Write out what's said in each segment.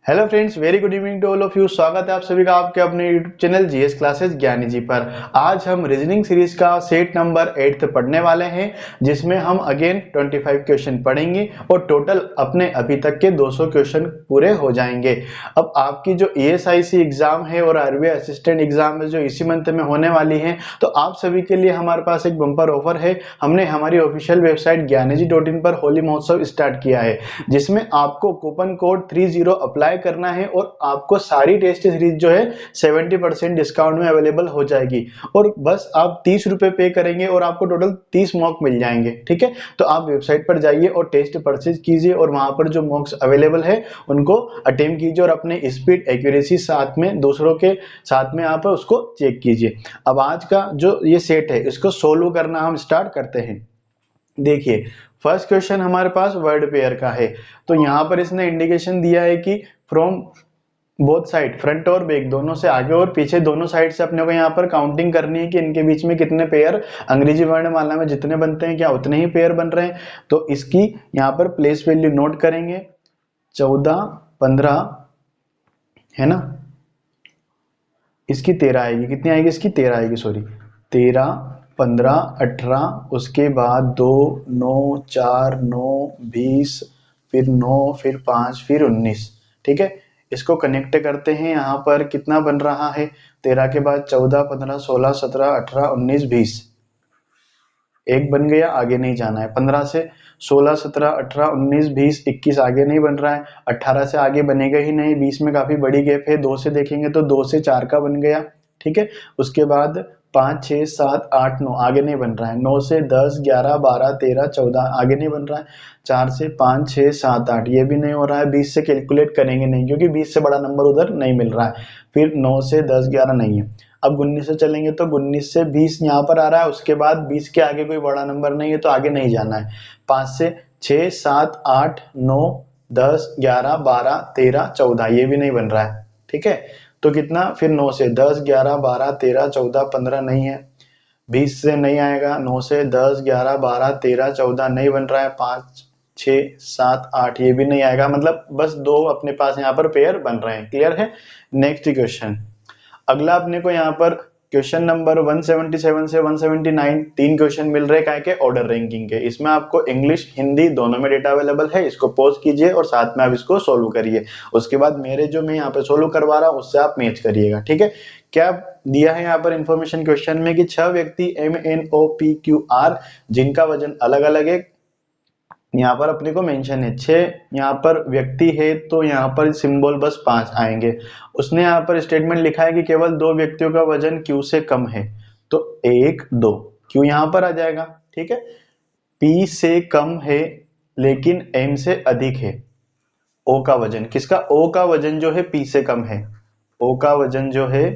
Hello friends, very good evening to all of you. स्वागत है आप सभी का आपके अपने यूट्यूब चैनल जीएस क्लासेस ज्ञानी जी पर। आज हम रीजनिंग सीरीज का सेट नंबर 8 पढ़ने वाले हैं, जिसमें हम अगेन 25 क्वेश्चन पढ़ेंगे और टोटल अपने अभी तक के 200 क्वेश्चन पूरे हो जाएंगे। अब आपकी जो ईएसआईसी एग्जाम है और आरबीआई असिस्टेंट एग्जाम है जो इसी मंथ में होने वाली है, तो आप सभी के लिए हमारे पास एक बम्पर ऑफर है। हमने हमारी ऑफिशियल वेबसाइट ज्ञानीजी.in पर होली महोत्सव स्टार्ट किया है, जिसमें आपको कूपन कोड 30 अप्लाई करना है और आपको सारी टेस्ट सीरीज जो है 70% डिस्काउंट में अवेलेबल हो जाएगी। और बस आप 30 रुपए पे करेंगे और आपको टोटल 30 मॉक मिल जाएंगे। ठीक है, तो आप वेबसाइट पर जाइए और टेस्ट परचेज कीजिए और वहां पर जो मॉक्स अवेलेबल है उनको अटेम्प्ट कीजिए और अपने स्पीड एक्यूरेसी साथ में दूसरों के साथ में आप उसको चेक कीजिए। अब आज का जो ये सेट है इसको सोल्व करना हम स्टार्ट करते हैं। देखिए, फर्स्ट क्वेश्चन हमारे पास वर्ड पेयर का है। तो यहां पर इसने इंडिकेशन दिया है कि फ्रॉम बोथ साइड, फ्रंट और बैक दोनों से, आगे और पीछे दोनों साइड से अपने को यहाँ पर काउंटिंग करनी है कि इनके बीच में कितने पेयर अंग्रेजी वर्णमाला में जितने बनते हैं क्या उतने ही पेयर बन रहे हैं। तो इसकी यहाँ पर प्लेस वैल्यू नोट करेंगे। 14, 15 है ना, इसकी 13 आएगी। कितनी आएगी इसकी? 13 आएगी, सॉरी 13, 15, 18, उसके बाद 2, 9, 4, 9, 20, फिर 9, फिर 5, फिर 19। ठीक है, इसको कनेक्ट करते हैं। यहाँ पर कितना बन रहा है? 13 के बाद 14, 15, 16, 17, 18, 19, 20। एक बन गया, आगे नहीं जाना है। 15 से 16, 17, 18, 19, 20, 21 आगे नहीं बन रहा है। 18 से आगे बनेगा ही नहीं, 20 में काफी बड़ी गैप है। 2 से देखेंगे तो 2 से 4 का बन गया। ठीक है, उसके बाद 5, 6, 7, 8, 9 आगे नहीं बन रहा है। 9 से 10, 11, 12, 13, 14 आगे नहीं बन रहा है। 4 से 5, 6, 7, 8 ये भी नहीं हो रहा है। 20 से कैलकुलेट करेंगे नहीं, क्योंकि 20 से बड़ा नंबर उधर नहीं मिल रहा है। फिर 9 से 10, 11 नहीं है। अब 19 से चलेंगे तो 19 से 20 यहाँ पर आ रहा है। उसके बाद 20 के आगे कोई बड़ा नंबर नहीं है तो आगे नहीं जाना है। 5 से 6, 7, 8, 9, 10, 11, 12, 13, 14 ये भी नहीं बन रहा है। ठीक है, तो कितना फिर? 9 से 10, 11, 12, 13, 14, 15 नहीं है। 20 से नहीं आएगा। 9 से 10, 11, 12, 13, 14 नहीं बन रहा है। 5, 6, 7, 8 ये भी नहीं आएगा। मतलब बस दो अपने पास यहाँ पर पेयर बन रहे हैं। क्लियर है? Next question. अगला अपने को यहाँ पर क्वेश्चन नंबर 177 से 179 तीन क्वेश्चन मिल रहे हैं के ऑर्डर रैंकिंग के। इसमें आपको इंग्लिश हिंदी दोनों में डेटा अवेलेबल है। इसको पॉज कीजिए और साथ में आप इसको सोल्व करिए। उसके बाद मेरे जो मैं यहाँ पे सोल्व करवा रहा हूँ उससे आप मैच करिएगा। ठीक है, क्या दिया है यहाँ पर इंफॉर्मेशन क्वेश्चन में कि 6 व्यक्ति MNOPQR जिनका वजन अलग अलग है। यहाँ पर अपने को मेंशन है 6 यहाँ पर व्यक्ति है, तो यहाँ पर सिंबल बस 5 आएंगे। उसने यहाँ पर स्टेटमेंट लिखा है कि केवल 2 व्यक्तियों का वजन Q से कम है, तो 1, 2 Q यहाँ पर आ जाएगा। ठीक है, P से कम है लेकिन M से अधिक है। O का वजन किसका? O का वजन जो है P से कम है। O का वजन जो है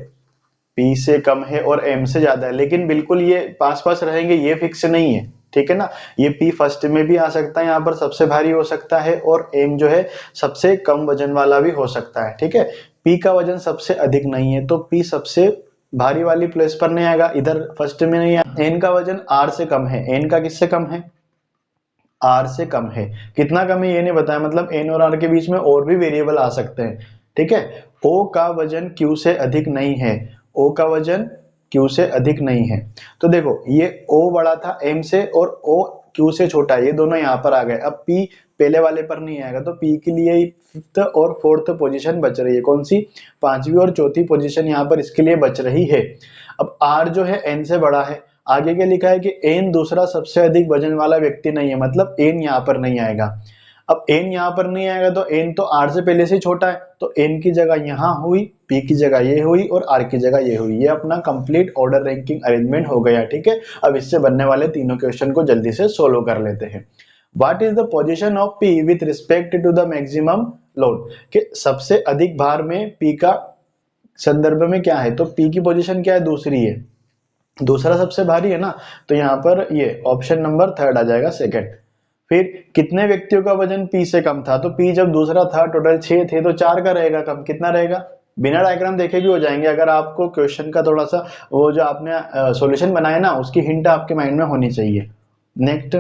P से कम है और M से ज्यादा है, लेकिन बिल्कुल ये पास पास रहेंगे ये फिक्स नहीं है। ठीक है ना, ये P फर्स्ट में भी आ सकता है, यहाँ पर सबसे भारी हो सकता है, और M जो है सबसे कम वजन वाला भी हो सकता है। ठीक है, P का वजन सबसे अधिक नहीं है तो P सबसे भारी वाली प्लेस पर नहीं आएगा, इधर फर्स्ट में नहीं आएगा। N का वजन R से कम है। N का किससे कम है? R से कम है। कितना कम है ये नहीं बताया, मतलब N और R के बीच में और भी वेरिएबल आ सकते हैं। ठीक है, O का वजन Q से अधिक नहीं है। O का वजन Q से अधिक नहीं है। तो देखो ये O बड़ा था M से और O Q से छोटा है, ये दोनों यहाँ पर आ गए। अब P पहले वाले पर नहीं आएगा, तो P के लिए फिफ्थ और फोर्थ पोजीशन बच रही है। कौन सी? पांचवी और चौथी पोजीशन यहाँ पर इसके लिए बच रही है। अब R जो है N से बड़ा है। आगे क्या लिखा है कि N दूसरा सबसे अधिक वजन वाला व्यक्ति नहीं है, मतलब N यहाँ पर नहीं आएगा। अब N यहाँ पर नहीं आएगा तो N तो R से पहले से छोटा है, तो N की जगह यहाँ हुई, P की जगह ये हुई और R की जगह ये हुई। ये अपना कंप्लीट ऑर्डर रैंकिंग अरेंजमेंट हो गया। ठीक है, अब इससे बनने वाले तीनों क्वेश्चन को जल्दी से सोल्व कर लेते हैं। What is the position of P with respect to the maximum load? कि सबसे अधिक भार में P का संदर्भ में क्या है, तो P की पोजीशन क्या है? दूसरी है, दूसरा सबसे भारी है ना, तो यहाँ पर ये ऑप्शन नंबर थर्ड आ जाएगा, सेकंड। फिर कितने व्यक्तियों का वजन P से कम था, तो P जब दूसरा था टोटल 6 थे तो 4 का रहेगा कम। कितना रहेगा? बिना डायग्राम देखे भी हो जाएंगे। अगर आपको क्वेश्चन का थोड़ा सा वो जो आपने सॉल्यूशन बनाया ना उसकी हिंट आपके माइंड में होनी चाहिए। Next,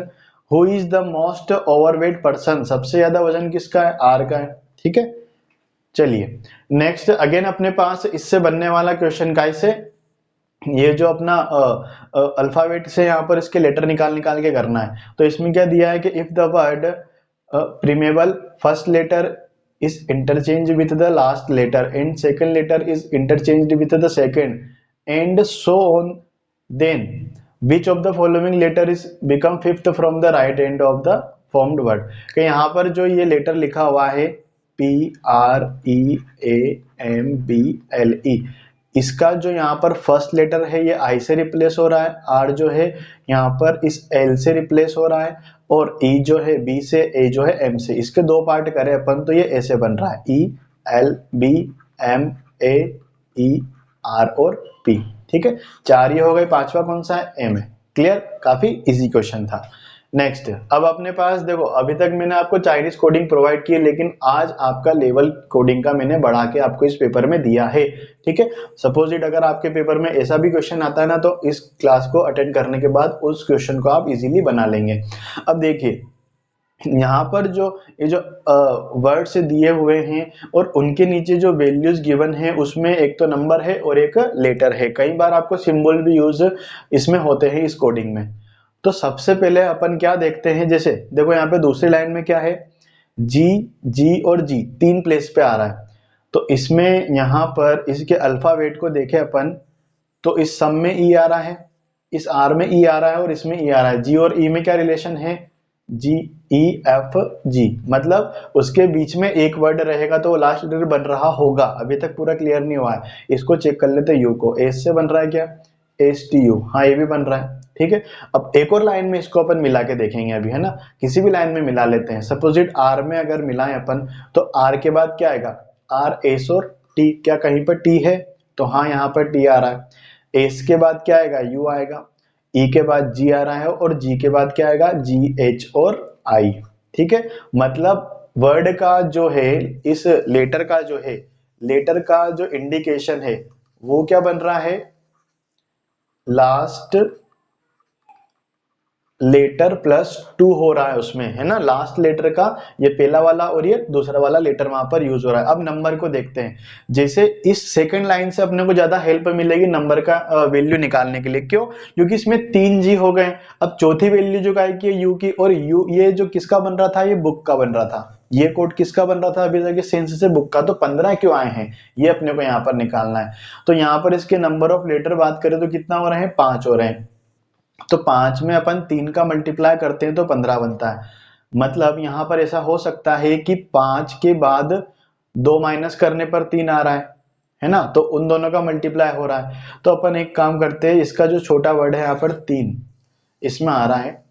who is the most overweight person? सबसे ज्यादा वजन किसका है? R का है। ठीक है, चलिए नेक्स्ट अगेन अपने पास इससे बनने वाला क्वेश्चन का इसे ये जो अपना अल्फाबेट से यहाँ पर इसके लेटर निकाल निकाल के करना है। तो इसमें क्या दिया है कि if the word preamble first letter is interchange with the last letter and second letter is interchanged with the second and so on, then which of the following letter is become fifth from the right end of the formed word. कि यहाँ पर जो ये letter लिखा हुआ है PREAMBLE, इसका जो यहाँ पर फर्स्ट लेटर है ये आई से रिप्लेस हो रहा है, आर जो है यहाँ पर इस एल से रिप्लेस हो रहा है, और ई जो है बी से, ए जो है एम से। इसके दो पार्ट करें अपन तो ये ऐसे बन रहा है ELBMAER और P। ठीक है, चार ये हो गए, पांचवा कौन सा है, एम है। क्लियर, काफी इजी क्वेश्चन था। नेक्स्ट अब अपने पास देखो, अभी तक मैंने आपको चाइनीज कोडिंग प्रोवाइड की है, लेकिन आज आपका लेवल कोडिंग का मैंने बढ़ा के आपको इस पेपर में दिया है। ठीक है, सपोज इट अगर आपके पेपर में ऐसा भी क्वेश्चन आता है ना, तो इस क्लास को अटेंड करने के बाद उस क्वेश्चन को आप इजीली बना लेंगे। अब देखिए यहाँ पर जो ये जो वर्ड से दिए हुए हैं और उनके नीचे जो वैल्यूज गिवन है उसमें एक तो नंबर है और एक लेटर है। कई बार आपको सिंबल भी यूज इसमें होते हैं इस कोडिंग में। तो सबसे पहले अपन क्या देखते हैं, जैसे देखो यहाँ पे दूसरी लाइन में क्या है, जी, जी और जी तीन प्लेस पे आ रहा है। तो इसमें यहाँ पर इसके अल्फाबेट को देखें अपन, तो इस सम में ई आ रहा है, इस आर में ई आ रहा है और इसमें ई आ रहा है। जी और ई में क्या रिलेशन है, जी ई एफ जी, मतलब उसके बीच में एक वर्ड रहेगा तो वो लास्ट लेटर बन रहा होगा। अभी तक पूरा क्लियर नहीं हुआ है, इसको चेक कर लेते हैं। यू को एस से बन रहा है क्या, एस टी यू, हाँ ये भी बन रहा है। ठीक है, अब एक और लाइन में इसको अपन मिला के देखेंगे अभी, है ना, किसी भी लाइन में मिला लेते हैं। सपोजिट आर में अगर मिलाएं अपन, तो आर के बाद क्या आएगा, आर एस और टी, क्या कहीं पर टी है, तो हाँ यहाँ पर टी आ रहा है। एस के बाद क्या आएगा, यू आएगा, ई के बाद जी आ रहा है और जी के बाद क्या आएगा, जी एच और आई। ठीक है, मतलब वर्ड का जो है, इस लेटर का जो है, लेटर का जो इंडिकेशन है वो क्या बन रहा है, लास्ट लेटर प्लस टू हो रहा है उसमें, है ना। लास्ट लेटर का ये पहला वाला और ये दूसरा वाला लेटर वहां पर यूज हो रहा है। अब नंबर को देखते हैं, जैसे इस सेकंड लाइन से अपने को ज्यादा हेल्प मिलेगी नंबर का वैल्यू निकालने के लिए। क्यों, क्योंकि इसमें तीन जी हो गए। अब चौथी वैल्यू जो काय की है यू की, और यू ये जो किसका बन रहा था, ये बुक का बन रहा था। ये कोड किसका बन रहा था अभी तक, सेंस से बुक का। तो 15 क्यों आए हैं, ये अपने को यहाँ पर निकालना है। तो यहाँ पर इसके नंबर ऑफ लेटर बात करें तो कितना हो रहे हैं, 5 हो रहे हैं। तो 5 में अपन 3 का मल्टीप्लाई करते हैं तो 15 बनता है। मतलब यहां पर ऐसा हो सकता है कि 5 के बाद 2 माइनस करने पर 3 आ रहा है ना, तो उन दोनों का मल्टीप्लाई हो रहा है। तो अपन एक काम करते हैं, इसका जो छोटा वर्ड है यहाँ पर 3, इसमें आ रहा है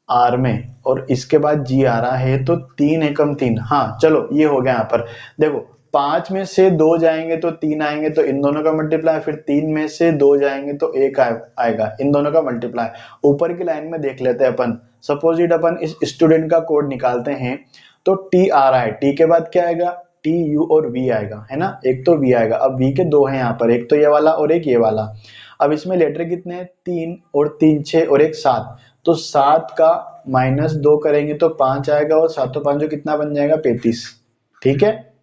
आर में, और इसके बाद जी आ रहा है, तो 3 एकम 3। हाँ चलो ये हो गया। यहाँ पर देखो 5 में से 2 जाएंगे तो 3 आएंगे, तो इन दोनों का मल्टीप्लाई, फिर 3 में से 2 जाएंगे तो 1 आएगा, इन दोनों का मल्टीप्लाई। ऊपर की लाइन में देख लेते हैं अपन, सपोज इट अपन इस स्टूडेंट का कोड निकालते हैं, तो टी आ रहा है, टी के बाद क्या आएगा, टी यू और वी आएगा, है ना, एक तो वी आएगा। अब वी के दो हैं यहाँ पर, एक तो ये वाला और एक ये वाला। अब इसमें लेटर कितने हैं, 3 और 3 6 और एक 7। तो 7 का -2 करेंगे तो 5 आएगा, और 7 5 कितना बन जाएगा, 35। ठीक है,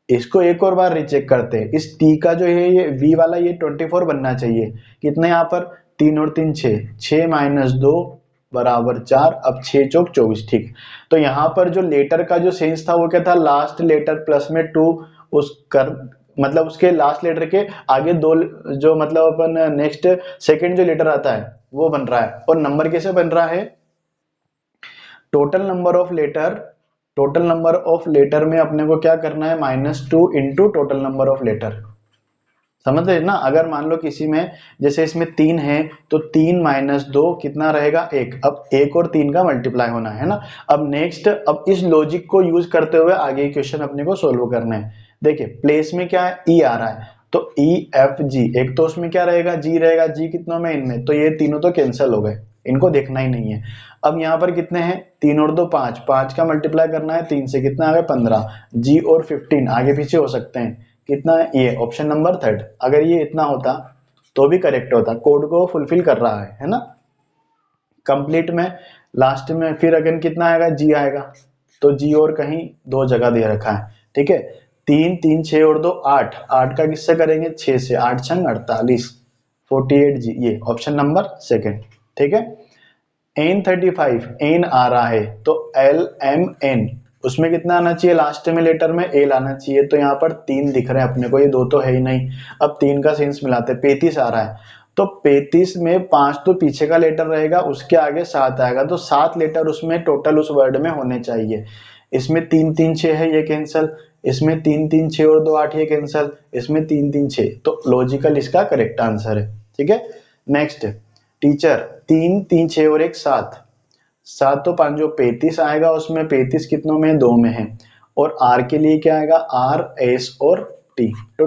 इसको एक और बार रीचेक करते हैं। इस टी का जो है ये वी वाला, ये 24 बनना चाहिए। कितने यहाँ पर, 3 और 3 6, 6 -2 बराबर 4। अब 6 चौक 24। ठीक, तो यहाँ पर जो लेटर का जो सेंस था वो क्या था, लास्ट लेटर प्लस में 2, उस कर मतलब उसके लास्ट लेटर के आगे दो, जो मतलब अपन नेक्स्ट सेकंड जो लेटर आता है वो बन रहा है। और नंबर कैसे बन रहा है, total number of letter, total number of letter में अपने को क्या करना है, -2 into total number of letter. समझ रहे ना, अगर मान लो किसी में, जैसे इसमें 3 है, तो 3 -2 कितना रहेगा, 1। अब 1 और 3 का मल्टीप्लाई होना है ना। अब नेक्स्ट, अब इस लॉजिक को यूज करते हुए आगे क्वेश्चन अपने को सोल्व करना है। देखिए प्लेस में क्या है, ई आ रहा है, तो ई एफ जी, एक तो उसमें क्या रहेगा, जी रहेगा। जी कितनों में, इनमें, तो ये तीनों तो कैंसिल हो गए, इनको देखना ही नहीं है। अब यहाँ पर कितने हैं, 3 और 2 5, 5 का मल्टीप्लाई करना है 3 से, कितना आ गया, 15। जी और 15 आगे पीछे हो सकते हैं, कितना है, ये ऑप्शन नंबर 3। अगर ये इतना होता तो भी करेक्ट होता, कोड को फुलफिल कर रहा है ना। कंप्लीट में लास्ट में फिर अगेन कितना आएगा, जी आएगा, तो जी और कहीं दो जगह दे रखा है। ठीक है, तीन, तीन, छः और दो आठ, आठ का किससे करेंगे, छः से, आठ छंग 48, 48 जी, ये ऑप्शन नंबर सेकंड। ठीक है। N35 एन आ रहा है तो LMN, उसमें कितना आना चाहिए, लास्ट में लेटर में एल आना चाहिए, तो यहाँ पर तीन दिख रहे हैं अपने को, ये दो तो है ही नहीं। अब तीन का सेंस मिलाते, 35 आ रहा है, तो 35 में पांच तो पीछे का लेटर रहेगा, उसके आगे सात आएगा, तो सात लेटर उसमें टोटल उस वर्ड में होने चाहिए। इसमें तीन तीन छः है, ये कैंसल, इसमें तीन तीन छः और दो आठ, ये कैंसल, इसमें तीन तीन छः, तो लॉजिकल इसका करेक्ट आंसर है। ठीक है। नेक्स्ट, टीचर तीन तीन छः और एक सात, सात तो पांच जो 35 आएगा, उसमें 35 कितनों में, दो में है, और आर के लिए क्या आएगा, आर एस और टी, तो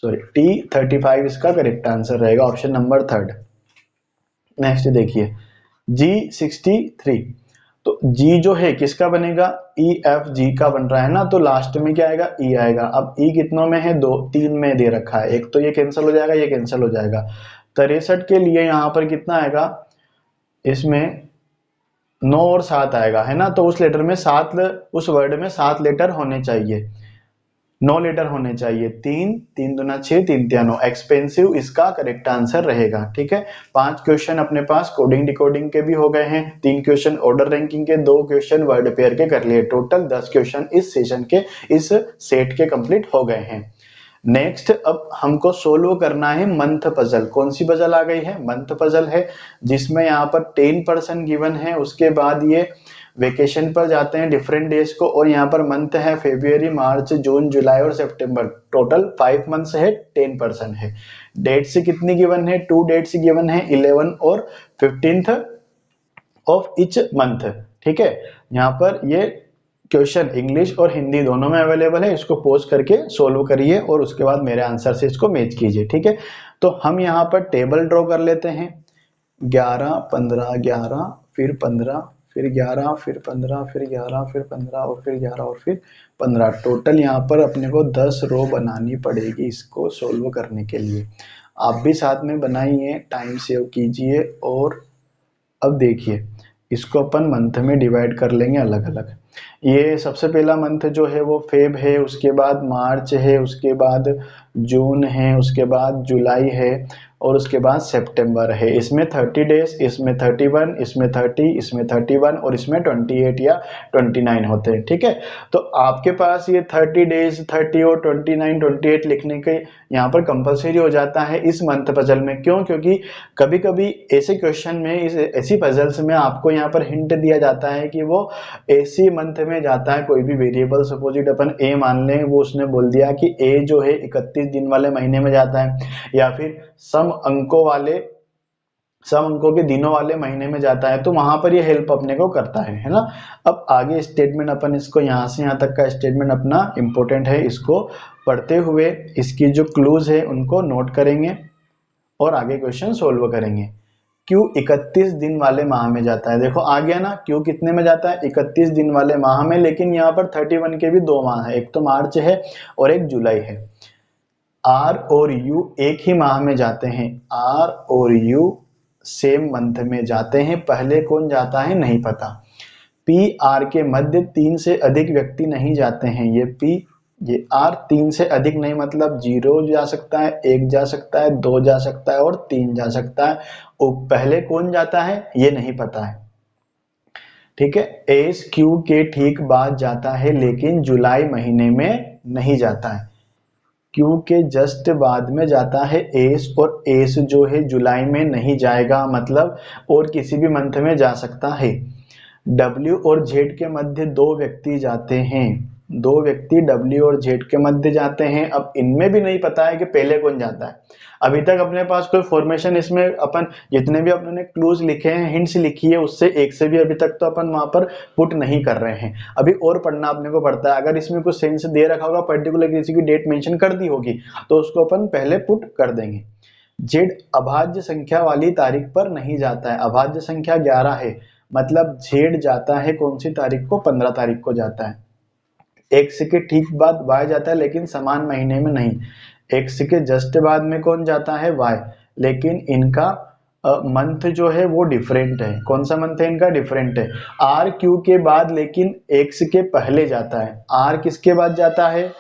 T35 इसका करेक्ट आंसर रहेगा, ऑप्शन नंबर थर्ड। नेक्स्ट देखिए G63, तो G जो है किसका बनेगा, EFG का बन रहा है ना, तो लास्ट में क्या आएगा, E आएगा। अब E कितनों में है, दो, तीन में दे रखा है, एक तो ये कैंसिल हो जाएगा, ये कैंसिल हो जाएगा। 63 के लिए यहाँ पर कितना आएगा, इसमें नौ और सात आएगा, है ना, तो उस लेटर में सात, उस वर्ड में सात लेटर होने चाहिए, नौ लेटर होने चाहिए, तीन, तीन दूना छह, तीन तिया नौ, एक्सपेंसिव इसका करेक्ट आंसर रहेगा। ठीक है। पांच क्वेश्चन अपने पास कोडिंग डिकोडिंग के भी हो गए हैं, तीन क्वेश्चन ऑर्डर रैंकिंग के, दो क्वेश्चन वर्ड पेयर के कर लिए, टोटल 10 क्वेश्चन इस सेशन के, इस सेट के कंप्लीट हो गए हैं। नेक्स्ट अब हमको सोल्व करना है मंथ पजल। कौन सी पजल आ गई है, मंथ पजल है, जिसमें यहाँ पर 10% गिवन है, उसके बाद ये वेकेशन पर जाते हैं डिफरेंट डेज को, और यहाँ पर मंथ है फेब्रुअरी, मार्च, जून, जुलाई और सितंबर, टोटल 5 मंथ्स है, 10% है। डेट से कितनी गिवन है, 2 डेट्स गिवन है, 11 और 15th ऑफ इच मंथ। ठीक है। यहाँ पर ये क्वेश्चन इंग्लिश और हिंदी दोनों में अवेलेबल है, इसको पोस्ट करके सोल्व करिए और उसके बाद मेरे आंसर से इसको मैच कीजिए। ठीक है। तो हम यहाँ पर टेबल ड्रॉ कर लेते हैं, 11, 15, 11, फिर 15, फिर 11, फिर 15, फिर 11, फिर 15 और फिर 11 और फिर 15, टोटल यहाँ पर अपने को 10 रो बनानी पड़ेगी इसको सोल्व करने के लिए। आप भी साथ में बनाइए, टाइम सेव कीजिए, और अब देखिए इसको अपन मंथ में डिवाइड कर लेंगे अलग अलग। ये सबसे पहला मंथ जो है वो फेब है, उसके बाद मार्च है, उसके बाद जून है, उसके बाद जुलाई है, और उसके बाद सितंबर है। इसमें 30 डेज, इसमें 31, इसमें 30, इसमें 31 और इसमें 28 या 29 होते हैं। ठीक है। तो आपके पास ये 30 डेज, 30 और 29, 28 लिखने के यहाँ पर कंपलसरी हो जाता है इस मंथ पजल में। क्यों, क्योंकि कभी कभी ऐसे क्वेश्चन में, इस ऐसी पजल्स में आपको यहाँ पर हिंट दिया जाता है कि वो ऐसी मंथ में जाता है, कोई भी वेरिएबल, सपोजिट अपन ए मान लें, वो उसने बोल दिया कि ए जो है 31 दिन वाले महीने में जाता है, या फिर सम अंकों के दिनों वाले महीने में जाता है, तो वहां पर ये हेल्प अपने को करता है ना। अब आगे स्टेटमेंट अपन इसको यहाँ से यहाँ तक का स्टेटमेंट अपना इंपॉर्टेंट है, इसको पढ़ते हुए इसकी जो क्लूज है उनको नोट करेंगे और आगे क्वेश्चन सोल्व करेंगे। क्यू 31 दिन वाले माह में जाता है, देखो आ गया ना, क्यू कितने में जाता है, 31 दिन वाले माह में, लेकिन यहाँ पर 31 के भी दो माह है, एक तो मार्च है और एक जुलाई है। आर और यू एक ही माह में जाते हैं, आर और यू सेम मंथ में जाते हैं, पहले कौन जाता है नहीं पता। पी आर के मध्य तीन से अधिक व्यक्ति नहीं जाते हैं, ये पी ये आर, तीन से अधिक नहीं मतलब 0 जा सकता है, 1 जा सकता है, 2 जा सकता है और 3 जा सकता है, और पहले कौन जाता है ये नहीं पता है। ठीक है। एस क्यू के ठीक बाद जाता है, लेकिन जुलाई महीने में नहीं जाता है। क्यू के जस्ट बाद में जाता है एस, और एस जो है जुलाई में नहीं जाएगा, मतलब और किसी भी मंथ में जा सकता है। डब्ल्यू और जेड के मध्य दो व्यक्ति जाते हैं, दो व्यक्ति डब्ल्यू और जेड के मध्य जाते हैं। अब इनमें भी नहीं पता है कि पहले कौन जाता है, अभी तक अपने पास कोई फॉर्मेशन, इसमें अपन जितने भी अपने क्लूज लिखे हैं, हिंट्स लिखी है, उससे एक से भी अभी तक तो अपन वहां पर पुट नहीं कर रहे हैं, अभी और पढ़ना अपने को पड़ता है। अगर इसमें कुछ सेंस दे रखा होगा, पर्टिकुलर किसी की डेट मेंशन कर दी होगी, तो उसको अपन पहले पुट कर देंगे। जेड अभाज्य संख्या वाली तारीख पर नहीं जाता है, अभाज्य संख्या 11 है, मतलब जेड जाता है कौन सी तारीख को, 15 तारीख को जाता है। एक्स के ठीक बाद वाई जाता है, लेकिन समान महीने में नहीं। एक्स के जस्ट बाद में कौन जाता है, वाई, लेकिन इनका मंथ जो है वो डिफरेंट है। कौन सा मंथ है इनका? डिफरेंट है। आर क्यू के बाद लेकिन एक्स के पहले जाता है। आर किसके बाद जाता है?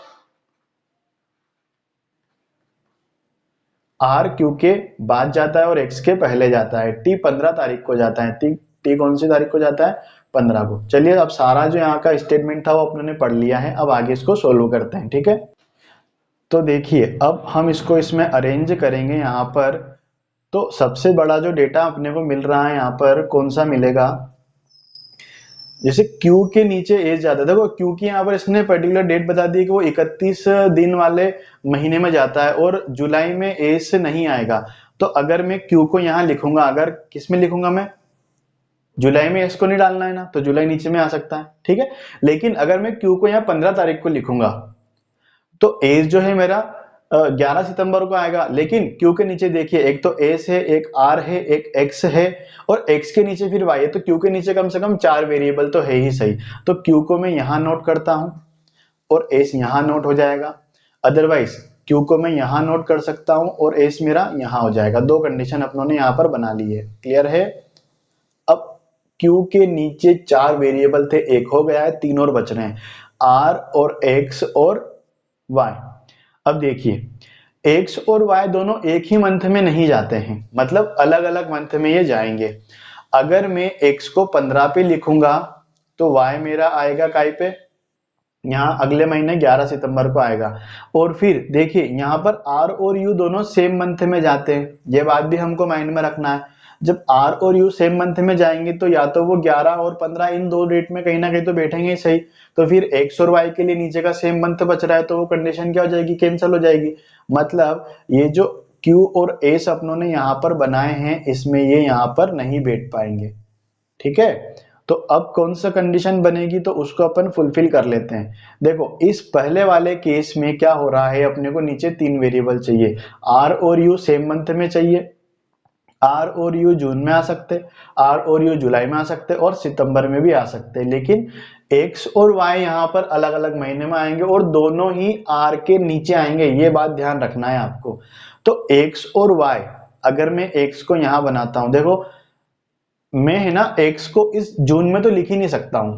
आर क्यू के बाद जाता है और एक्स के पहले जाता है। टी 15 तारीख को जाता है। टी कौन सी तारीख को जाता है? 15 को। चलिए अब सारा जो यहाँ का स्टेटमेंट था वो अपने पढ़ लिया है, अब आगे इसको सोल्व करते हैं, ठीक है। तो देखिए अब हम इसको इसमें अरेंज करेंगे यहाँ पर। तो सबसे बड़ा जो डेटा अपने को मिल रहा है यहाँ पर कौन सा मिलेगा? जैसे Q के नीचे एज जाता है, देखो Q की यहाँ पर इसने पर्टिकुलर डेट बता दी कि वो 31 दिन वाले महीने में जाता है और जुलाई में एज से नहीं आएगा। तो अगर मैं Q को यहाँ लिखूंगा, अगर किस में लिखूंगा मैं? जुलाई में एस को नहीं डालना है ना, तो जुलाई नीचे में आ सकता है, ठीक है। लेकिन अगर मैं Q को यहाँ 15 तारीख को लिखूंगा तो एज जो है मेरा 11 सितंबर को आएगा। लेकिन Q के नीचे देखिए, एक तो एस है, एक आर है, एक एक्स है और एक्स के नीचे फिर वाई है। तो Q के नीचे कम से कम 4 वेरिएबल तो है ही सही। तो Q को मैं यहां नोट करता हूं और एस यहां नोट हो जाएगा। अदरवाइज Q को मैं यहां नोट कर सकता हूं और एस मेरा यहां हो जाएगा। दो कंडीशन अपनों ने यहां पर बना ली है। क्लियर है? अब Q के नीचे 4 वेरिएबल थे, एक हो गया है, 3 और बच रहे हैं, R और X और Y। अब देखिए X और Y दोनों एक ही मंथ में नहीं जाते हैं, मतलब अलग अलग मंथ में ये जाएंगे। अगर मैं X को 15 पे लिखूंगा तो Y मेरा आएगा काय पे? यहाँ अगले महीने 11 सितंबर को आएगा। और फिर देखिए यहाँ पर R और U दोनों सेम मंथ में जाते हैं, ये बात भी हमको माइंड में रखना है। जब R और U सेम मंथ में जाएंगे तो या तो वो 11 और 15 इन दो डेट में कहीं ना कहीं तो बैठेंगे ही सही। तो फिर X और Y के लिए नीचे का सेम मंथ बच रहा है, तो वो कंडीशन क्या हो जाएगी? कैंसिल हो जाएगी। मतलब ये जो Q और S अपनों ने यहाँ पर बनाए हैं, इसमें ये यहाँ पर नहीं बैठ पाएंगे, ठीक है। तो अब कौन सा कंडीशन बनेगी तो उसको अपन फुलफिल कर लेते हैं। देखो इस पहले वाले केस में क्या हो रहा है, अपने को नीचे 3 वेरिएबल चाहिए। आर और यू सेम मंथ में चाहिए, आर और यू जून में आ सकते, आर और यू जुलाई में आ सकते और सितंबर में भी आ सकते। लेकिन एक्स और वाई यहाँ पर अलग अलग महीने में आएंगे और दोनों ही आर के नीचे आएंगे, ये बात ध्यान रखना है आपको। तो एक्स और वाई, अगर मैं एक्स को यहाँ बनाता हूं, देखो मैं है ना x को इस जून में तो लिख ही नहीं सकता हूं।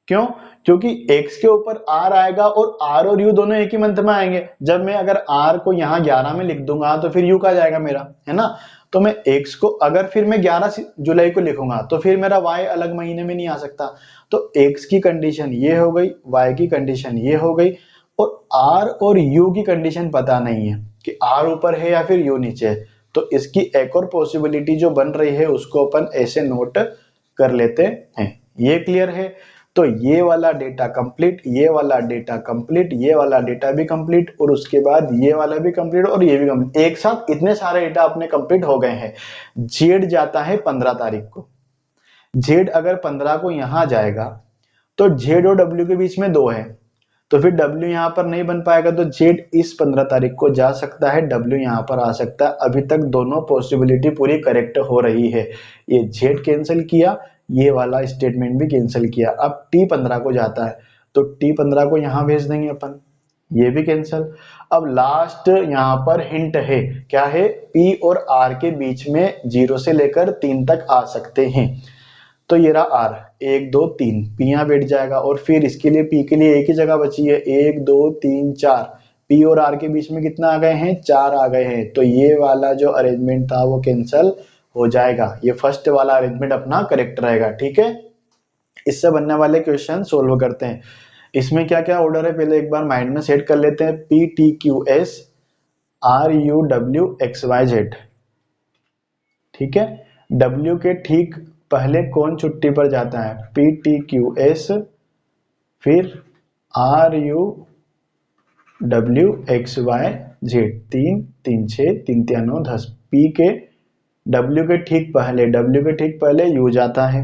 क्यों? क्योंकि x के ऊपर r आएगा और r और u दोनों एक ही मंथ में आएंगे। जब मैं अगर r को यहाँ 11 में लिख दूंगा तो फिर u का जाएगा मेरा, है ना। तो मैं x को अगर फिर मैं 11 जुलाई को लिखूंगा तो फिर मेरा y अलग महीने में नहीं आ सकता। तो x की कंडीशन ये हो गई, y की कंडीशन ये हो गई और r और u की कंडीशन पता नहीं है कि r ऊपर है या फिर u नीचे है। तो इसकी एक और पॉसिबिलिटी जो बन रही है उसको अपन ऐसे नोट कर लेते हैं। ये क्लियर है? तो ये वाला डेटा कंप्लीट, ये वाला डेटा कंप्लीट, ये वाला डेटा भी कंप्लीट और उसके बाद ये वाला भी कंप्लीट और ये भी कंप्लीट। एक साथ इतने सारे डेटा अपने कंप्लीट हो गए हैं। जेड जाता है 15 तारीख को। जेड अगर 15 को यहां जाएगा तो जेड और डब्ल्यू के बीच में 2 है, तो फिर W यहाँ पर नहीं बन पाएगा। तो Z इस 15 तारीख को जा सकता है, W यहाँ पर आ सकता है। अभी तक दोनों पॉसिबिलिटी पूरी करेक्ट हो रही है। ये Z कैंसिल किया, ये वाला स्टेटमेंट भी कैंसिल किया। अब T 15 को जाता है तो T 15 को यहाँ भेज देंगे अपन, ये भी कैंसिल। अब लास्ट यहाँ पर हिंट है, क्या है? P और R के बीच में 0 से लेकर 3 तक आ सकते हैं। तो ये रहा आर, 1 2 3, पी यहाँ बैठ जाएगा और फिर इसके लिए पी के लिए एक ही जगह बची है, 1 2 3 4। पी और आर के बीच में कितना आ गए हैं? 4 आ गए हैं। तो ये वाला जो अरेंजमेंट था वो कैंसिल हो जाएगा। ये फर्स्ट वाला अरेंजमेंट अपना करेक्ट रहेगा, ठीक है। इससे बनने वाले क्वेश्चन सोल्व करते हैं। इसमें क्या क्या ऑर्डर है पहले एक बार माइंड में सेट कर लेते हैं। P T Q S R U W X Y Z, ठीक है। W के ठीक पहले कौन छुट्टी पर जाता है? पी टी क्यू एस, फिर R U W X Y Z, 3 3 6 3 3 9 10। P के W के ठीक पहले, W के ठीक पहले U जाता है।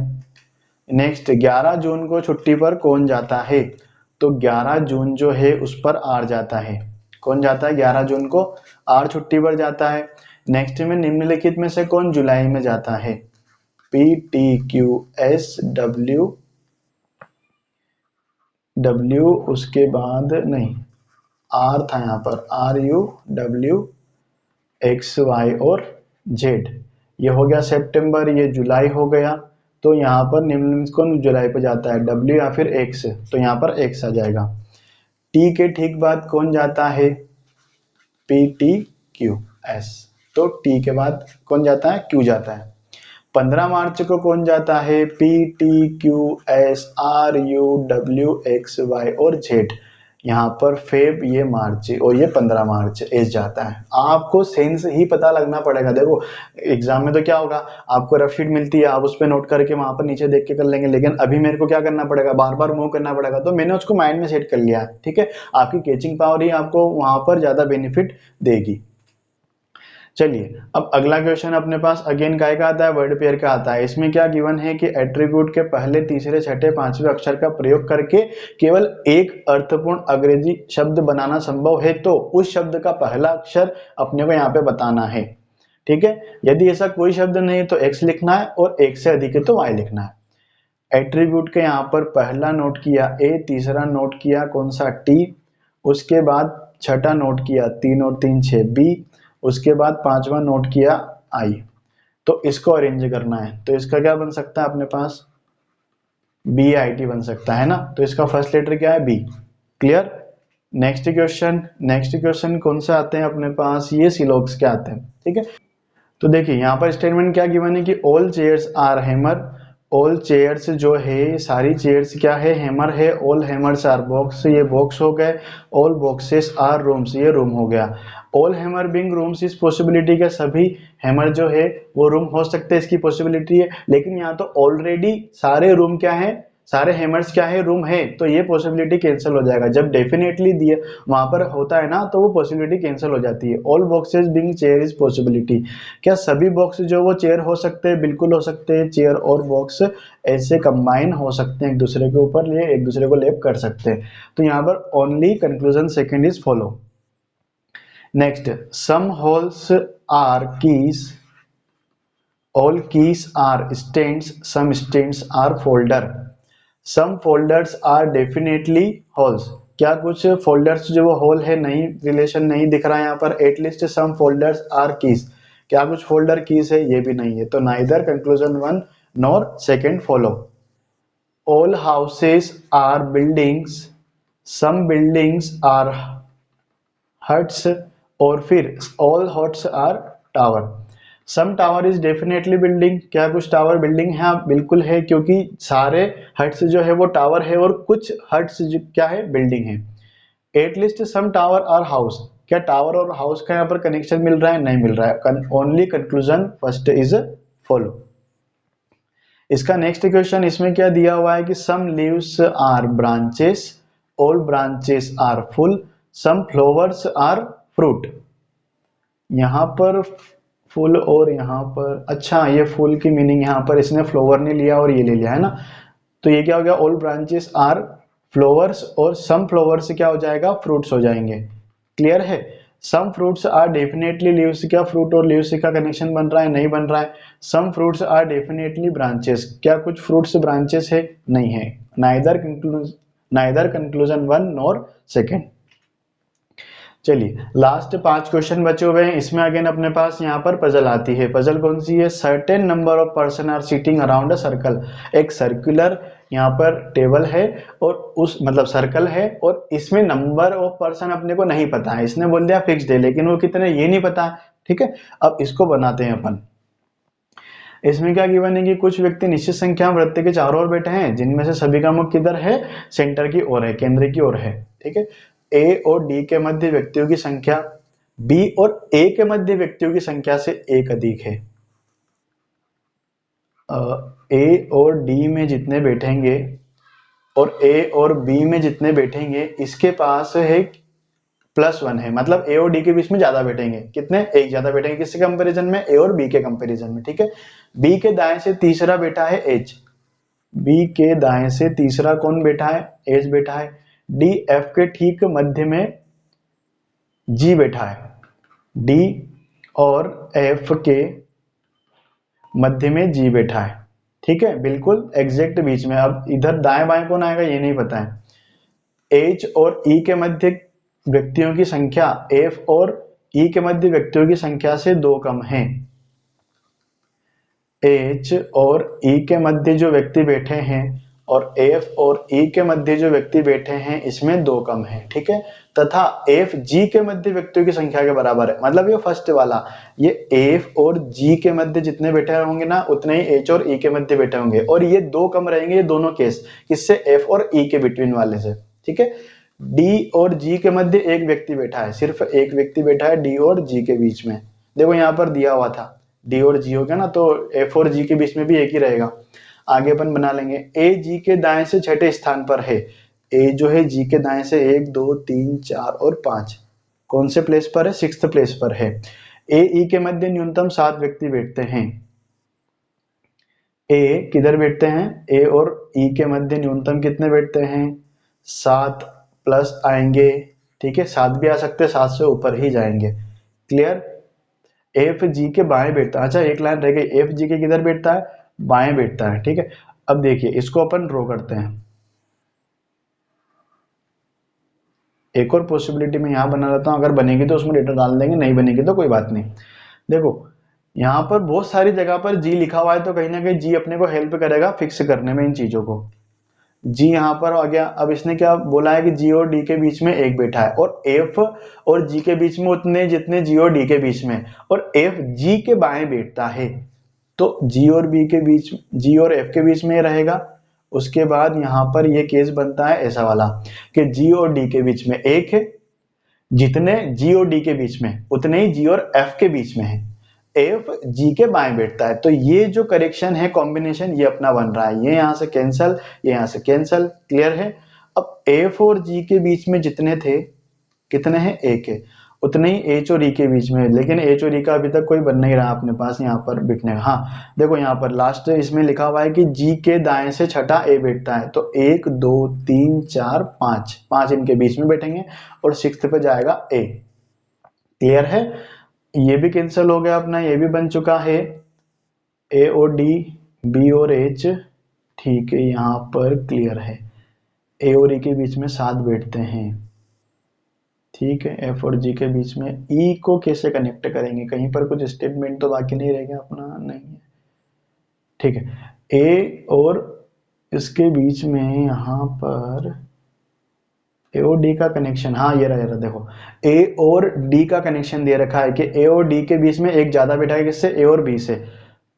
नेक्स्ट 11 जून को छुट्टी पर कौन जाता है? तो 11 जून जो है उस पर R जाता है। कौन जाता है 11 जून को? R छुट्टी पर जाता है। नेक्स्ट में निम्नलिखित में से कौन जुलाई में जाता है? P T Q S W W, उसके बाद नहीं आर था यहाँ पर, R U W X Y और जेड, ये हो गया सितंबर, ये जुलाई हो गया, तो यहाँ पर निम्नलिखित कौन जुलाई पे जाता है, डब्ल्यू या फिर एक्स, तो यहाँ पर एक्स आ जाएगा। टी के ठीक बाद कौन जाता है, पी टी क्यू एस, तो टी के बाद कौन जाता है, क्यू जाता है। 15 मार्च को कौन जाता है, P T Q S R U W X Y और जेड, यहाँ पर फेब ये मार्च और ये 15 मार्च एस जाता है। आपको सेंस ही पता लगना पड़ेगा। देखो एग्जाम में तो क्या होगा, आपको रफ शीट मिलती है, आप उस पर नोट करके वहां पर नीचे देख के कर लेंगे, लेकिन अभी मेरे को क्या करना पड़ेगा, बार बार मूव करना पड़ेगा, तो मैंने उसको माइंड में सेट कर लिया है। ठीक है, आपकी कैचिंग पावर ही आपको वहां पर ज्यादा बेनिफिट देगी। चलिए अब अगला क्वेश्चन अपने पास अगेन काय का आता है, वर्ड पेयर का आता है। इसमें क्या गिवन है कि एट्रीब्यूट के पहले, तीसरे, छठे, पांचवें अक्षर का प्रयोग करके केवल एक अर्थपूर्ण अंग्रेजी शब्द बनाना संभव है, तो उस शब्द का पहला अक्षर अपने को यहाँ पे बताना है। ठीक है, यदि ऐसा कोई शब्द नहीं तो एक्स लिखना है और एक से अधिक है तो वाई लिखना है। एट्रीब्यूट के यहाँ पर पहला नोट किया ए, तीसरा नोट किया कौन सा टी, उसके बाद छठा नोट किया 3 और 3 6 बी, उसके बाद पांचवा नोट किया आई, तो इसको अरेंज करना है, तो इसका क्या बन सकता है अपने पास, बी आई टी बन सकता है ना, तो इसका फर्स्ट लेटर क्या है, बी। क्लियर। नेक्स्ट क्वेश्चन कौन से आते हैं अपने पास, ये सिलोक्स के आते हैं। ठीक है, तो देखिए यहाँ पर स्टेटमेंट क्या गिवन है कि all chairs are hammer, all chairs जो है सारी चेयर्स क्या है, हैमर है। ऑल हैमर्स आर बॉक्स, ये बॉक्स हो गए। ऑल बॉक्सेस आर रूम्स, ये रूम हो गया। ऑल हैमर बिंग रूम्स इस पॉसिबिलिटी के सभी हैमर जो है वो रूम हो सकते हैं, इसकी पॉसिबिलिटी है। लेकिन यहाँ तो ऑलरेडी सारे रूम क्या है, सारे हैमर्स क्या है, रूम है, तो ये पॉसिबिलिटी कैंसिल हो जाएगा। जब डेफिनेटली दिए वहां पर होता है ना, तो वो पॉसिबिलिटी कैंसिल हो जाती है। All boxes being chair is possibility, क्या सभी बॉक्स जो वो चेयर हो सकते हैं, बिल्कुल हो सकते हैं। चेयर और बॉक्स ऐसे कंबाइन हो सकते हैं एक दूसरे के ऊपर, ये एक दूसरे को लेप कर सकते हैं। तो यहाँ पर only conclusion second is follow. Next, some holes are keys, all keys are stands, some stands are folder. Some folders are definitely holes, क्या कुछ फोल्डर्स जो वो होल है, नहीं रिलेशन नहीं दिख रहा है यहाँ पर। At least some folders are keys, क्या कुछ फोल्डर कीज है, ये भी नहीं है, तो neither conclusion 1 nor second follow. All houses are buildings, some buildings are huts, और फिर all huts are tower. Some tower is definitely building, क्या कुछ टावर बिल्डिंग है, हाँ बिल्कुल है, क्योंकि सारे हट्स जो है वो टावर है और कुछ हट्स क्या है, बिल्डिंग है। At least some tower are house, क्या टावर और हाउस का यहाँ पर कनेक्शन मिल रहा है, नहीं मिल रहा है। Only conclusion first is follow. इसका नेक्स्ट क्वेश्चन इसमें क्या दिया हुआ है कि some leaves are branches, all branches are full, some flowers are fruit. यहाँ पर फुल और यहाँ पर, अच्छा ये फुल की मीनिंग यहाँ पर इसने फ्लावर ने लिया और ये ले लिया है ना, तो ये क्या हो गया, ऑल ब्रांचेस आर फ्लावर्स और सम फ्लावर्स क्या हो जाएगा, फ्रूट्स हो जाएंगे। क्लियर है। Some fruits are definitely leaves, क्या फ्रूट और लीव्स का कनेक्शन बन रहा है, नहीं बन रहा है। Some fruits are definitely branches, क्या कुछ फ्रूट्स ब्रांचेस है, नहीं है। Neither conclusion 1 nor second. चलिए लास्ट 5 क्वेश्चन बचे हुए हैं। इसमें अगेन अपने पास यहाँ पर पजल आती है। पजल कौन सी है, certain number of person are sitting around a circle. एक सर्कुलर यहाँ पर टेबल है और उस मतलब सर्कल है, और इसमें नंबर ऑफ पर्सन अपने को नहीं पता है, इसने बोल दिया फिक्स्ड है, लेकिन वो कितने ये नहीं पता। ठीक है, अब इसको बनाते हैं अपन। इसमें क्या गिवन है कि कुछ व्यक्ति निश्चित संख्या में वृत्त के चारों ओर बैठे हैं, जिनमें से सभी का मुख किधर है, सेंटर की ओर है, केंद्र की ओर है। ठीक है, ए और डी के मध्य व्यक्तियों की संख्या बी और ए के मध्य व्यक्तियों की संख्या से एक अधिक है। ए और डी में जितने बैठेंगे और ए और बी में जितने बैठेंगे, इसके पास है +1 है, मतलब ए और डी के बीच में ज्यादा बैठेंगे, कितने, एक ज्यादा बैठेंगे, किसके कंपैरिजन में, ए और बी के कंपैरिजन में। ठीक है, बी के दाएं से तीसरा बैठा है एच, बी के दाएं से तीसरा कौन बैठा है, एच बैठा है। डी एफ के ठीक मध्य में जी बैठा है, डी और एफ के मध्य में जी बैठा है। ठीक है, बिल्कुल एग्जैक्ट बीच में। अब इधर दाएं बाएं कौन आएगा ये नहीं पता है। एच और ई के मध्य व्यक्तियों की संख्या एफ और ई के मध्य व्यक्तियों की संख्या से 2 कम है। एच और ई के मध्य जो व्यक्ति बैठे हैं और एफ और ई के मध्य जो व्यक्ति बैठे हैं इसमें दो कम है, ठीक है, तथा एफ जी के मध्य व्यक्तियों की संख्या के बराबर है। मतलब ये फर्स्ट वाला, ये एफ और जी के मध्य जितने बैठे होंगे ना उतने ही एच और ई के मध्य बैठे होंगे, और ये दो कम रहेंगे, ये दोनों केस किससे, एफ और ई के बिटवीन वाले से, ठीक है। डी और जी के मध्य एक व्यक्ति बैठा है, सिर्फ एक व्यक्ति बैठा है डी और जी के बीच में, देखो यहाँ पर दिया हुआ था डी और जी हो गया ना, तो एफ और जी के बीच में भी एक ही रहेगा। आगे अपन बना लेंगे, ए जी के दाएं से छठे स्थान पर है, ए जो है जी के दाएं से 1 2 3 4 और 5 कौन से प्लेस पर है, सिक्स्थ प्लेस पर है। ए ई के मध्य न्यूनतम 7 व्यक्ति बैठते हैं, ए किधर बैठते हैं, ए और ई के मध्य न्यूनतम कितने बैठते हैं, 7 प्लस आएंगे, ठीक है, 7 भी आ सकते हैं, 7 से ऊपर ही जाएंगे, क्लियर। एफ जी के बाएं बैठता है, अच्छा एक लाइन रह गई, एफ जी के किधर बैठता है, बाएं बैठता है, ठीक है। अब देखिए इसको अपन ड्रॉ करते हैं, एक और पॉसिबिलिटी मैं यहां बना लेता हूं, अगर बनेगी तो उसमें डेटा डाल देंगे, नहीं बनेगी तो कोई बात नहीं। देखो यहाँ पर बहुत सारी जगह पर जी लिखा हुआ है, तो कहीं ना कहीं जी अपने को हेल्प करेगा फिक्स करने में इन चीजों को। जी यहाँ पर आ गया, अब इसने क्या बोला है कि जी और डी के बीच में एक बैठा है, और एफ और जी के बीच में उतने जितने जी और डी के बीच में, और एफ जी के बाएं बैठता है, तो जी और बी के बीच, जी और एफ के बीच में रहेगा। उसके बाद यहाँ पर ये केस बनता है ऐसा वाला कि जी और डी के बीच में एक है, जितने जी और डी के बीच में उतने ही जी और एफ के बीच में है, एफ जी के बाएं बैठता है, तो ये जो करेक्शन है कॉम्बिनेशन ये अपना बन रहा है, ये यहां से कैंसल, ये यहां से कैंसल, क्लियर है। अब एफ और जी के बीच में जितने थे, कितने हैं, एक है, उतने ही एच और ई के बीच में, लेकिन एच और ई का अभी तक कोई बन नहीं रहा अपने पास यहाँ पर बिठने का। हाँ देखो यहाँ पर लास्ट इसमें लिखा हुआ है कि जी के दाएं से छठा ए बैठता है, तो 1 2 3 4 5 5 इनके बीच में बैठेंगे और सिक्स्थ पे जाएगा ए, क्लियर है। ये भी कैंसिल हो गया अपना, ये भी बन चुका है, ए और डी, बी और एच, ठीक है, यहाँ पर क्लियर है, ए और ई के बीच में 7 बैठते हैं, ठीक है, एफ और जी के बीच में ई को कैसे कनेक्ट करेंगे, कहीं पर कुछ स्टेटमेंट तो बाकी नहीं रहेगा अपना, नहीं है, ठीक है। ए और इसके बीच में यहाँ पर ए और डी का कनेक्शन, हाँ ये रहा देखो, ए और डी का कनेक्शन दे रखा है कि ए और डी के बीच में एक ज्यादा बैठा है, किससे, ए और बी से,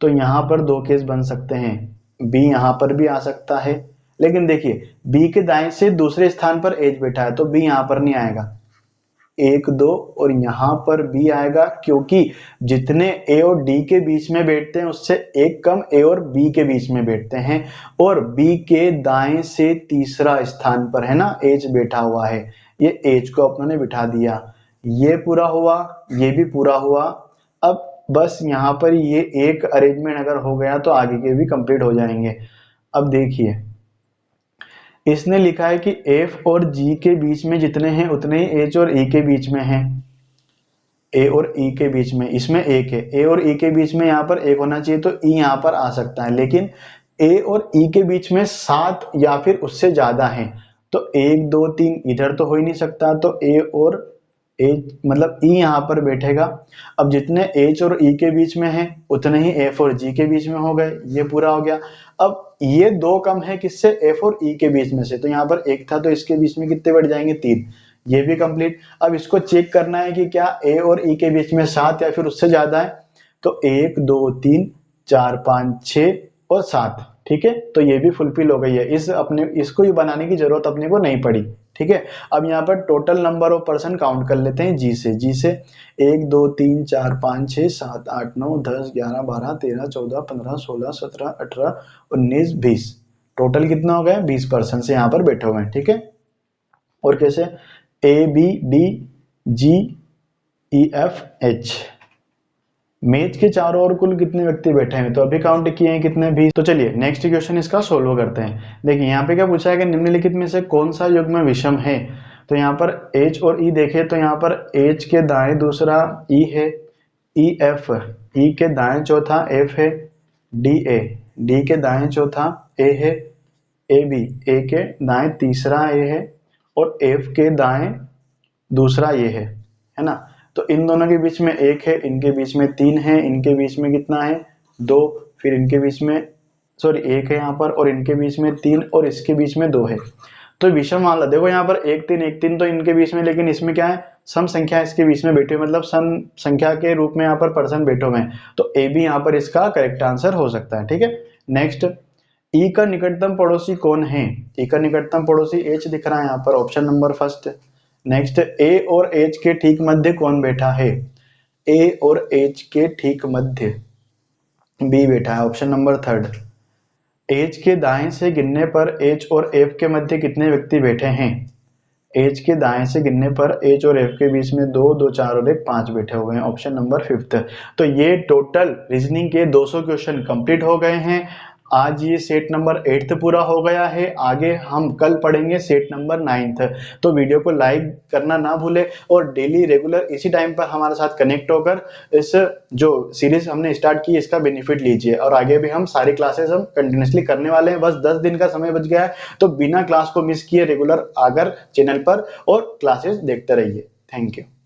तो यहाँ पर दो केस बन सकते हैं, बी यहाँ पर भी आ सकता है, लेकिन देखिए बी के दाएं से दूसरे स्थान पर एच बैठा है, तो बी यहाँ पर नहीं आएगा, 1 2 और यहाँ पर बी आएगा, क्योंकि जितने ए और डी के बीच में बैठते हैं उससे एक कम ए और बी के बीच में बैठते हैं, और बी के दाएं से तीसरा स्थान पर है ना एच बैठा हुआ है, ये एच को अपने बिठा दिया, ये पूरा हुआ, ये भी पूरा हुआ। अब बस यहाँ पर ये एक अरेंजमेंट अगर हो गया तो आगे के भी कंप्लीट हो जाएंगे। अब देखिए इसने लिखा है कि एफ और जी के बीच में जितने हैं उतने ही एच और ई के बीच में हैं, ए और ई के बीच में इसमें एक है, ए और ई के बीच में यहाँ पर एक होना चाहिए, तो ई यहाँ पर आ सकता है, लेकिन ए और ई के बीच में 7 या फिर उससे ज्यादा है, तो 1 2 3 इधर तो हो ही नहीं सकता, तो ए और एच मतलब ई यहाँ पर बैठेगा। अब जितने एच और ई के बीच में है उतने ही एफ और जी के बीच में हो गए, ये पूरा हो गया। अब ये दो कम है किससे, एफ और ई के बीच में से, तो यहाँ पर एक था तो इसके बीच में कितने बैठ जाएंगे, 3, ये भी कंप्लीट। अब इसको चेक करना है कि क्या ए और ई के बीच में 7 या फिर उससे ज्यादा है, तो 1 2 3 4 5 6 और 7, ठीक है, तो ये भी फुलफिल हो गई है, इस अपने इसको ही बनाने की जरूरत अपने को नहीं पड़ी, ठीक है। अब यहाँ पर total number of person count कर लेते हैं जी से, 1 2 3 4 5 6 7 8 9 10 11 12 13 14 15 16 17 18 19 20, टोटल कितना हो गया, 20 पर्सन से यहाँ पर बैठे हुए हैं, ठीक है। और कैसे, A B D G E F H, मेज के चारों ओर कुल कितने व्यक्ति बैठे हैं, तो अभी काउंट किए हैं कितने भी। तो चलिए नेक्स्ट क्वेश्चन इसका सोल्व करते हैं। देखिए यहाँ पे क्या पूछा है कि निम्नलिखित में से कौन सा युग्म विषम है, तो यहाँ पर H और E देखे तो यहाँ पर H के दाएं दूसरा E है, ई एफ, E के दाएं चौथा F है, डी ए, D के दाएं चौथा A है, ए बी, A के दाएं तीसरा A है, और F के दाएं दूसरा ये है ना। तो इन दोनों के बीच में एक है, इनके बीच में 3 है, इनके बीच में कितना है, 2, फिर इनके बीच में सॉरी 1 है यहाँ पर, और इनके बीच में 3 और इसके बीच में 2 है। तो विषम मान लो, देखो यहाँ पर 1 3 तो इनके बीच में, लेकिन इसमें क्या है, सम संख्या इसके बीच में बैठे हुए, मतलब सम संख्या के रूप में यहाँ पर पर्सन बैठे हुए हैं, तो ए भी यहाँ पर इसका करेक्ट आंसर हो सकता है। ठीक है, नेक्स्ट, ई का निकटतम पड़ोसी कौन है? ई का निकटतम पड़ोसी एच दिख रहा है यहाँ पर, ऑप्शन नंबर फर्स्ट। नेक्स्ट, ए और एच के ठीक मध्य कौन बैठा है? ए और एच के ठीक मध्य बी बैठा है, ऑप्शन नंबर थर्ड। एच के दाएं से गिनने पर एच और एफ के मध्य कितने व्यक्ति बैठे हैं? एच के दाएं से गिनने पर एच और एफ के बीच में 2 2 4 और 1 5 बैठे हुए हैं, ऑप्शन नंबर फिफ्थ। तो ये टोटल रीजनिंग के 200 क्वेश्चन कंप्लीट हो गए हैं। आज ये सेट नंबर 8th पूरा हो गया है। आगे हम कल पढ़ेंगे सेट नंबर 9th। तो वीडियो को लाइक करना ना भूले और डेली रेगुलर इसी टाइम पर हमारे साथ कनेक्ट होकर इस जो सीरीज हमने स्टार्ट की इसका बेनिफिट लीजिए। और आगे भी हम सारी क्लासेस हम कंटिन्यूसली करने वाले हैं। बस 10 दिन का समय बच गया है, तो बिना क्लास को मिस किए रेगुलर आकर चैनल पर और क्लासेस देखते रहिए। Thank you.